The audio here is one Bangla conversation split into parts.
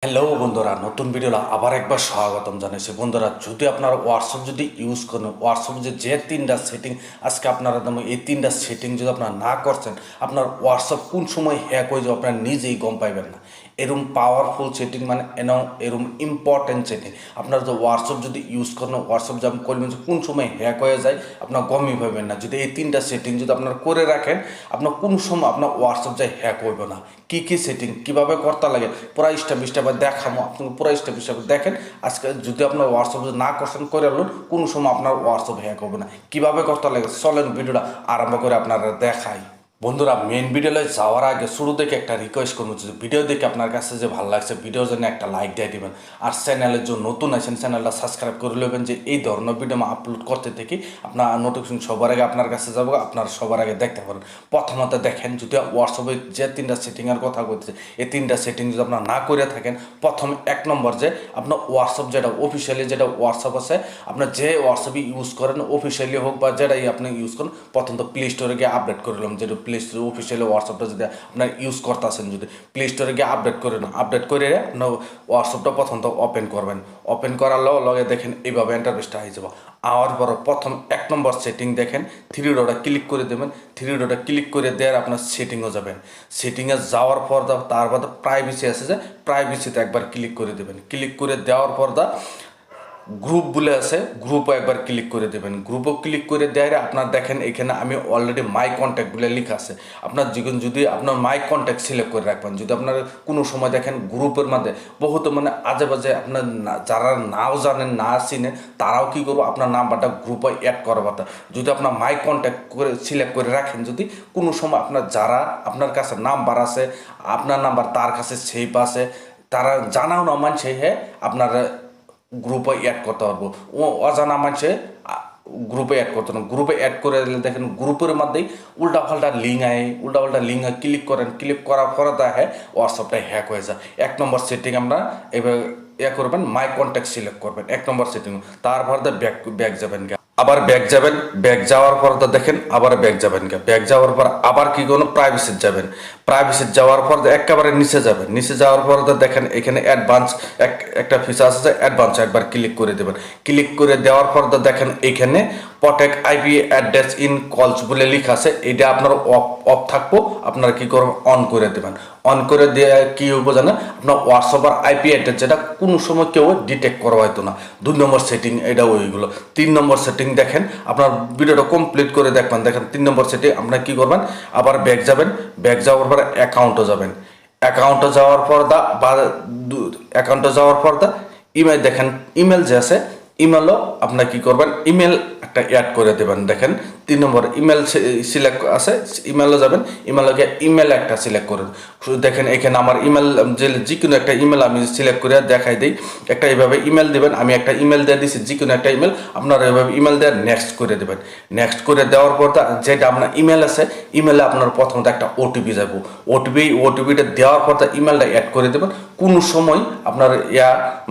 হ্যালো বন্ধুরা, নতুন ভিডিও আবার একবার স্বাগতম জানাইছি। বন্ধুরা, যদি আপনারা হোয়াটসঅ্যাপ যদি ইউজ করেন, হোয়াটসঅ্যাপ যে তিনটা সেটিং আজকে আপনারা এই তিনটা সেটিং যদি আপনারা না করছেন, আপনার হোয়াটসঅ্যাপ কোন সময় হ্যাক হয়ে যাবে আপনারা নিজেই গম পাইবেন না। এরকম পাওয়ারফুল সেটিং মানে এরকম ইম্পর্টেন্ট সেটিং আপনারা যে হোয়াটসঅ্যাপ যদি ইউজ করেন, হোয়াটসঅ্যাপ যেমন করবেন যে কোন সময় হ্যাক হয়ে যায় আপনার গমই পাবেন না। যদি এই তিনটা সেটিং যদি আপনারা করে রাখেন, আপনার কোন সময় আপনার হোয়াটসঅ্যাপ যায় হ্যাক হইবে না। কী কী সেটিং কীভাবে করতে লাগে পুরা স্টেপ স্টেপে দেখামো, আপনি পুরা স্টেপ স্টেপে দেখেন। আজকে যদি আপনার হোয়াটসঅ্যাপ না করছেন করে আনুন, কোনো সময় আপনার হোয়াটসঅ্যাপ হ্যাক হবে না। কীভাবে করতে লাগে চলেন ভিডিওটা আরম্ভ করে আপনারা দেখাই। বন্ধুরা, মেন ভিডিওতে যাওয়ার আগে শুরু থেকে একটা রিকোয়েস্ট করবো, যে ভিডিও দেখে আপনার কাছে যে ভালো লাগছে ভিডিওর জন্য একটা লাইক দিয়ে দিবেন। আর চ্যানেলের যে নতুন আছেন চ্যানেলটা সাবস্ক্রাইব করে নেবেন, যে এই ধরনের ভিডিও আমি আপলোড করতে থাকি আপনার নোটিফিকেশন সবার আগে আপনার কাছে যাবো, আপনারা সবার আগে দেখতে পারেন। প্রথমত দেখেন, যদি হোয়াটসঅ্যাপে যে তিনটা সেটিংয়ের কথা বলতেছে এই তিনটা সেটিং যদি আপনার না করে থাকেন, প্রথম এক নম্বর যে আপনার হোয়াটসঅ্যাপ যেটা অফিসিয়ালি যেটা হোয়াটসঅ্যাপ আছে, আপনার যে হোয়াটসঅ্যাপই ইউজ করেন অফিসিয়ালি হোক বা যেটাই আপনি ইউজ করেন, প্রথমত প্লে স্টোরে গিয়ে আপডেট করলাম। যেটা প্লে স্টোরে অফিসিয়ালি হোয়াটসঅ্যাপটা যদি আপনার ইউজ করতেছেন, যদি প্লে স্টোরে গিয়ে আপডেট করে না, আপডেট করে আপনার হোয়াটসঅ্যাপটা প্রথমত ওপেন করবেন। ওপেন করার লগে দেখেন এইভাবে ইন্টারফেসটা হয়ে যাবে। আওয়ার পর প্রথম এক নম্বর সেটিং দেখেন, থ্রি ডটে ক্লিক করে দেবেন। থ্রি ডটে ক্লিক করে দেওয়ার আপনার সেটিংও যাবেন। সেটিংয়ে যাওয়ার পর তারপর প্রাইভেসি আছে, যে প্রাইভেসিতে একবার ক্লিক করে দেবেন। ক্লিক করে দেওয়ার পর গ্রুপ বলে আছে, গ্রুপও একবার ক্লিক করে দেবেন। গ্রুপও ক্লিক করে দেয় আপনার দেখেন এখানে আমি অলরেডি মাই কন্ট্যাক্ট বলে লেখা আছে। আপনার যদি আপনার মাই কন্ট্যাক্ট সিলেক্ট করে রাখবেন, যদি আপনার কোনো সময় দেখেন গ্রুপের মধ্যে বহুত মানে আজে বাজে আপনার যারা নাও জানেন না চিনেন, তারাও কী করবো আপনার নাম্বারটা গ্রুপে অ্যাড করবাটা। যদি আপনার মাই কন্ট্যাক্ট করে সিলেক্ট করে রাখেন, যদি কোনো সময় আপনার যারা আপনার কাছে নাম্বার আছে, আপনার নাম্বার তার কাছে সেভ আছে, তারা জানাও না মানছে হ্যাঁ আপনার গ্রুপে অ্যাড করতে পারবো। ও অজানা মানুষে গ্রুপে অ্যাড করতে না, গ্রুপে অ্যাড করে দিলে দেখেন গ্রুপের মধ্যেই উল্টাপাল্টা লিঙ্ক আয়, উল্টাপাল্টা লিঙ্ক ক্লিক করেন। ক্লিক করার পরে দেখে হোয়াটসঅ্যাপটা হ্যাক হয়ে যায়। এক নম্বর সেটিং আমরা এবার করবেন, মাই কন্ট্যাক্ট সিলেক্ট করবেন এক নম্বর সেটিং। তারপর ব্যাক যাবেন, আবার ব্যাক যাবেন। ব্যাক যাওয়ার পর দেখেন আবার ব্যাক যাবেন। ব্যাক যাওয়ার পর আবার কি কোনো প্রাইভেসিত যাবেন। প্রাইভেসিত যাওয়ার পর একেবারে নিচে যাবেন। নিচে যাওয়ার পর দেখেন এখানে অ্যাডভান্স একটা ফিচার আছে, অ্যাডভান্স একবার ক্লিক করে দেবেন। ক্লিক করে দেওয়ার পর দেখেন এখানে প্রটেক্ট আইপি অ্যাড্রেস ইন কলস বলে লেখা আছে। এটা আপনার অফ থাকবো, আপনারা কি করবেন অন করে দেবেন। অন করে দিয়ে কী হবো জানেন, আপনার হোয়াটসঅ্যাপের আইপি অ্যাড্রেস যেটা কোনো সময় কেউ ডিটেক্ট করা হয়তো না। 2 নম্বর সেটিং এটা ওইগুলো। 3 নম্বর সেটিং দেখেন, আপনার ভিডিওটা কমপ্লিট করে দেখবেন। দেখেন 3 নম্বর সেটিং আপনার কী করবেন, আবার ব্যাক যাবেন। ব্যাক যাওয়ার পর অ্যাকাউন্টে যাবেন। অ্যাকাউন্টে যাওয়ার পর অ্যাকাউন্টে যাওয়ার পর ইমেল দেখেন, ইমেল যে আছে ইমেলও আপনার কী করবেন, ইমেল একটা অ্যাড করে দেবেন। দেখেন 3 নম্বর ইমেল সিলেক্ট আছে, ইমেলও যাবেন। ইমেলকে ইমেল একটা সিলেক্ট করে দেখেন এখানে আমার ইমেল যে কোনো একটা ইমেল আমি সিলেক্ট করে দেখাই দিই। একটা এইভাবে ইমেল দেবেন, আমি একটা ইমেল দিয়ে দিচ্ছি, যে কোনো একটা ইমেল আপনারা এইভাবে ইমেল দিয়ে নেক্সট করে দেবেন। নেক্সট করে দেওয়ার পর যেটা আপনার ইমেল আছে, ইমেলে আপনার প্রথমত একটা ওটিপি যাবো। ওটিপিটা দেওয়ার পর ইমেলটা অ্যাড করে দেবেন। কোনো সময় আপনার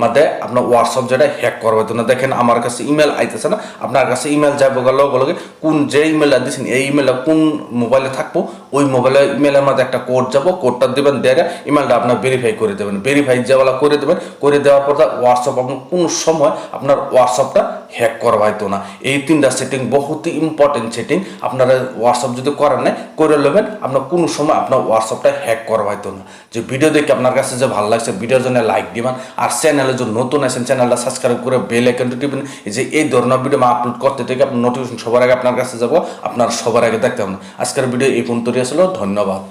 মধ্যে আপনার হোয়াটসঅ্যাপ যেটা হ্যাক করবে তো না। দেখেন আমার কাছে ইমেল আইতেছে না, আপনার কাছে ইমেল যাবো লগে কোন যে ইমেলটা দিচ্ছেন এই ইমেলটা কোন মোবাইলে থাকবো, ওই মোবাইলে ইমেলের মধ্যে একটা কোড যাবো, কোডটা দেবেন, দেওয়া ইমেলটা আপনার ভেরিফাই করে দেবেন। ভেরিফাই যেগুলো করে দেবেন, করে দেওয়ার পর হোয়াটসঅ্যাপ আপনার কোনো সময় আপনার হোয়াটসঅ্যাপটা হ্যাক করা হয়তো না। এই 3টা সেটিং বহুত ইম্পর্টেন্ট সেটিং। আপনারা হোয়াটসঅ্যাপ যদি করেন নাই করে নেবেন, আপনার কোনো সময় আপনার হোয়াটসঅ্যাপটা হ্যাক করা হয়তো না। যে ভিডিও দেখে আপনার কাছে যে ভালো লাগছে ভিডিওর জন্য লাইক দিবেন। আর চ্যানেলে যে নতুন আছেন চ্যানেলটা সাবস্ক্রাইব করে বেল আইকনটা টিপবেন, যে এই ধরনের ভিডিও আপলোড করতে থেকে আপনার নোটিফিকেশন সবার আগে আপনার কাছে যাবো, আপনার সবার আগে দেখতে হবে। আজকের ভিডিও এই পর্যন্তই আসলে, ধন্যবাদ।